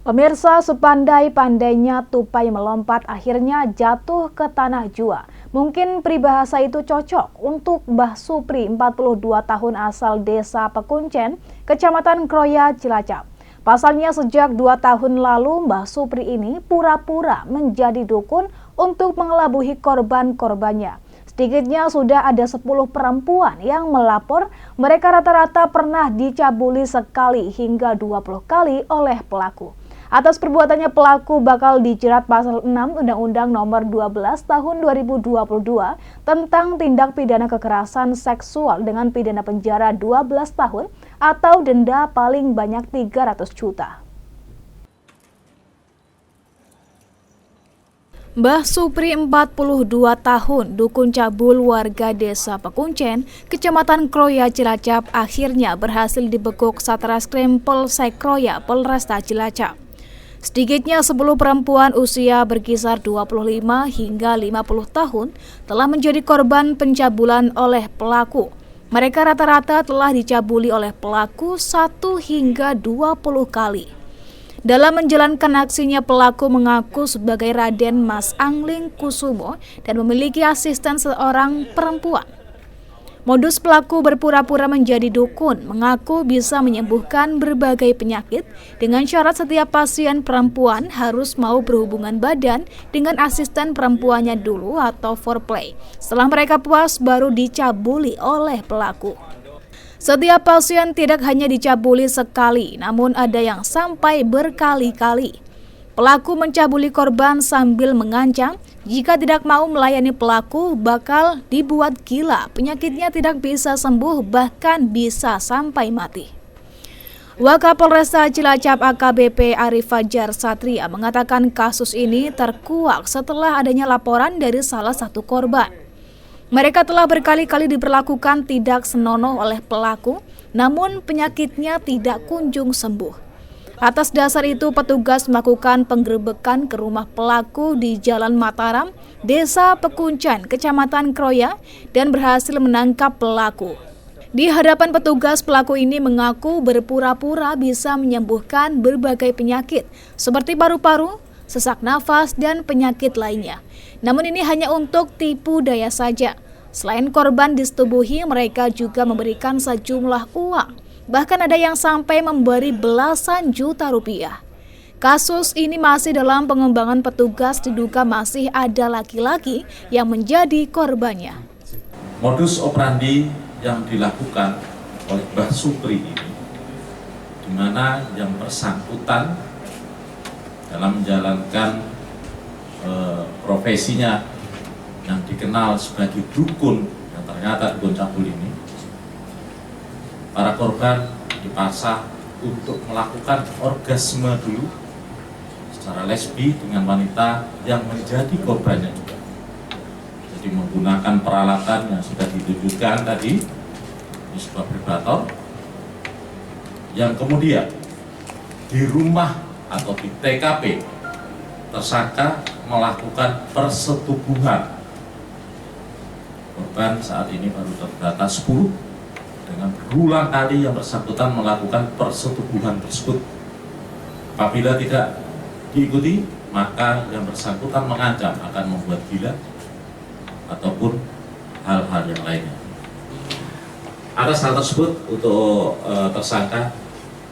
Pemirsa, sepandai-pandainya tupai melompat akhirnya jatuh ke tanah jua. Mungkin peribahasa itu cocok untuk Mbah Supri, 42 tahun asal desa Pekuncen, Kecamatan Kroya, Cilacap. Pasalnya sejak 2 tahun lalu Mbah Supri ini pura-pura menjadi dukun untuk mengelabuhi korban-korbannya. Sedikitnya sudah ada 10 perempuan yang melapor mereka rata-rata pernah dicabuli sekali hingga 20 kali oleh pelaku. Atas perbuatannya pelaku bakal dijerat pasal 6 Undang-Undang Nomor 12 Tahun 2022 tentang tindak pidana kekerasan seksual dengan pidana penjara 12 tahun atau denda paling banyak 300 juta. Mbah Supri 42 tahun, dukun cabul warga desa Pekuncen, Kecamatan Kroya, Cilacap akhirnya berhasil dibekuk Satreskrim Polsek Kroya, Polresta Cilacap. Sedikitnya 10 perempuan usia berkisar 25 hingga 50 tahun telah menjadi korban pencabulan oleh pelaku. Mereka rata-rata telah dicabuli oleh pelaku 1 hingga 20 kali. Dalam menjalankan aksinya, pelaku mengaku sebagai Raden Mas Angling Kusumo dan memiliki asisten seorang perempuan. Modus pelaku berpura-pura menjadi dukun, mengaku bisa menyembuhkan berbagai penyakit dengan syarat setiap pasien perempuan harus mau berhubungan badan dengan asisten perempuannya dulu atau foreplay. Setelah mereka puas baru dicabuli oleh pelaku. Setiap pasien tidak hanya dicabuli sekali, namun ada yang sampai berkali-kali. Pelaku mencabuli korban sambil mengancam jika tidak mau melayani pelaku bakal dibuat gila, penyakitnya tidak bisa sembuh bahkan bisa sampai mati. Wakapolresta Cilacap AKBP Arif Fajar Satria mengatakan kasus ini terkuak setelah adanya laporan dari salah satu korban. Mereka telah berkali-kali diperlakukan tidak senonoh oleh pelaku, namun penyakitnya tidak kunjung sembuh. Atas dasar itu, petugas melakukan penggerebekan ke rumah pelaku di Jalan Mataram, Desa Pekuncen, Kecamatan Kroya, dan berhasil menangkap pelaku. Di hadapan petugas, pelaku ini mengaku berpura-pura bisa menyembuhkan berbagai penyakit, seperti paru-paru, sesak nafas, dan penyakit lainnya. Namun ini hanya untuk tipu daya saja. Selain korban disetubuhi, mereka juga memberikan sejumlah uang. Bahkan ada yang sampai memberi belasan juta rupiah. Kasus ini masih dalam pengembangan petugas, diduga masih ada laki-laki yang menjadi korbannya. Modus operandi yang dilakukan oleh Mbah Supri ini, di mana yang bersangkutan dalam menjalankan profesinya yang dikenal sebagai dukun, yang ternyata dukun cabul ini, para korban dipaksa untuk melakukan orgasme dulu secara lesbi dengan wanita yang menjadi korbannya juga. Jadi menggunakan peralatan yang sudah ditunjukkan tadi, di sebuah vibrator, yang kemudian di rumah atau di TKP tersangka melakukan persetubuhan. Korban saat ini baru terdata 10. Dengan berulang kali yang bersangkutan melakukan persetubuhan tersebut. Apabila tidak diikuti, maka yang bersangkutan mengancam akan membuat gila ataupun hal-hal yang lainnya. Atas hal tersebut, untuk tersangka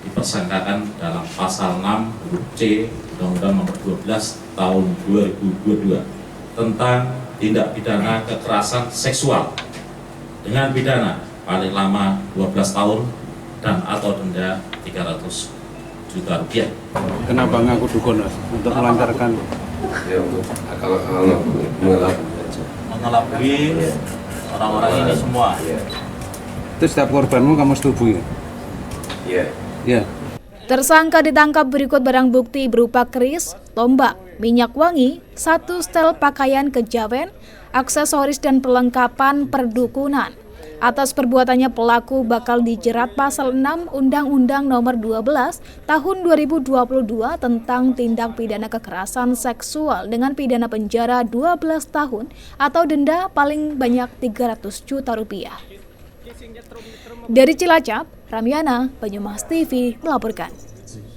dipersangkakan dalam pasal 6 huruf C Undang-Undang Nomor 12 Tahun 2022 tentang tindak pidana kekerasan seksual dengan pidana paling lama 12 tahun dan atau denda 300 juta rupiah. Kenapa ngaku dukun untuk melancarkan? Ya, untuk akal-akalan mengelabui orang-orang ini semua. Itu setiap korbanmu kamu setubuhi? Iya. Iya. Tersangka ditangkap berikut barang bukti berupa keris, tombak, minyak wangi, 1 setel pakaian kejawen, aksesoris dan perlengkapan perdukunan. Atas perbuatannya pelaku bakal dijerat pasal 6 Undang-Undang Nomor 12 Tahun 2022 tentang tindak pidana kekerasan seksual dengan pidana penjara 12 tahun atau denda paling banyak 300 juta rupiah. Dari Cilacap, Ramyana, Banyumas TV melaporkan.